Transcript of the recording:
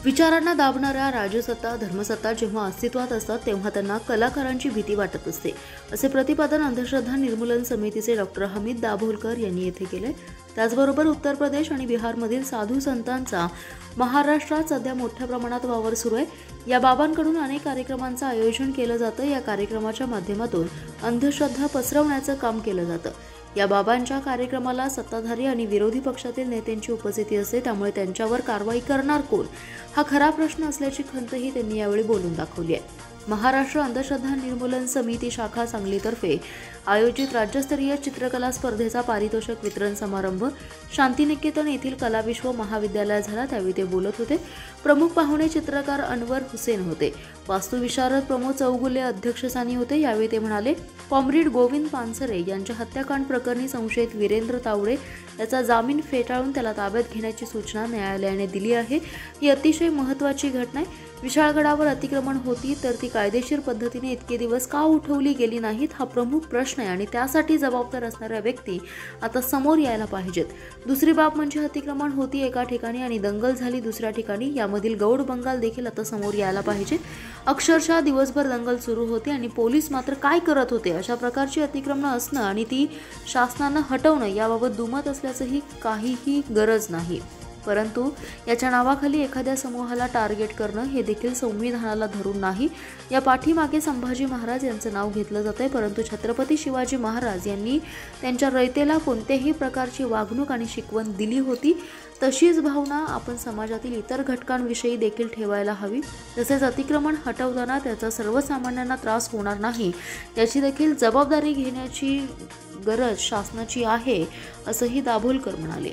विचारांना दाबणाऱ्या राजसत्ता धर्मसत्ता जेव्हा अस्तित्वात असतात तेव्हा त्यांना कलाकारांची भीती वाटत असते, असे प्रतिपादन अंधश्रद्धा निर्मूलन समितीचे डॉक्टर हमीद दाभोलकर यांनी येथे केले। त्याचबरोबर उत्तर प्रदेश आणि बिहारमधील साधू संतांचा महाराष्ट्रात सध्या मोठ्या प्रमाणात वावर सुरू आहे। या बाबांकडून अनेक कार्यक्रमांचं आयोजन केलं जातं। या कार्यक्रमाच्या माध्यमातून अंधश्रद्धा पसरवण्याचं काम केलं जातं। या बाबांच्या कार्यक्रमाला सत्ताधारी आणि विरोधी पक्षातील नेत्यांची उपस्थिती असते, त्यामुळे त्यांच्यावर कारवाई करणार कोण हा खरा प्रश्न असल्याची खंतही त्यांनी यावेळी बोलून दाखवली आहे। महाराष्ट्र अंधश्रद्धा निर्मूलन समिती शाखा सांगलीतर्फे आयोजित राज्यस्तरीय चित्रकला स्पर्धेचा पारितोषिक वितरण समारंभ शांतिनिकेतन येथील कलाविश्व महाविद्यालयात झाला। त्यावेळी ते बोलत होते। प्रमुख पाहुणे चित्रकार अनवर हुसेन होते। वास्तुविशारद प्रमोद चौगुले अध्यक्षस्थानी होते। यावेळी ते म्हणाले, कॉम्रेड गोविंद पानसरे यांच्या हत्याकांड प्रकरणी संशयित वीरेंद्र तावडे याचा जामीन फेटाळून त्याला ताब्यात घेण्याची सूचना न्यायालयाने दिली आहे। ही अतिशय महत्त्वाची घटना आहे। विशाळगडावर अतिक्रमण होती तर ती कायदेशीर पद्धतीने इतके दिवस का उठवली गेली नाहीत हा प्रमुख प्रश्न आहे आणि त्यासाठी जबाबदार असणाऱ्या व्यक्ती आता समोर यायला पाहिजेत। दुसरी बाब म्हणजे अतिक्रमण होती एका ठिकाणी आणि दंगल झाली दुसऱ्या ठिकाणी, यामधील गौड बंगाल देखील आता समोर यायला पाहिजे। अक्षरशः दिवसभर दंगल सुरू होती आणि पोलीस मात्र काय करत होते? अशा प्रकारची अतिक्रमणं असणं आणि ती शासनानं हटवणं याबाबत दुमत असल्याचंही काहीही गरज नाही, परंतु याच्या नावाखाली एखाद्या समूहाला टार्गेट करणं हे देखील संविधानाला धरून नाही। या पाठीमागे संभाजी महाराज यांचं नाव घेतलं जातंय, परंतु छत्रपती शिवाजी महाराज यांनी त्यांच्या रयतेला कोणत्याही प्रकारची वागणूक आणि शिकवण दिली होती, तशीच भावना आपण समाजातील इतर घटकांविषयी देखील ठेवायला हवी। तसेच अतिक्रमण हटवताना त्याचा सर्वसामान्यांना त्रास होणार नाही याची देखील जबाबदारी घेण्याची गरज शासनाची आहे, असंही दाभोलकर म्हणाले।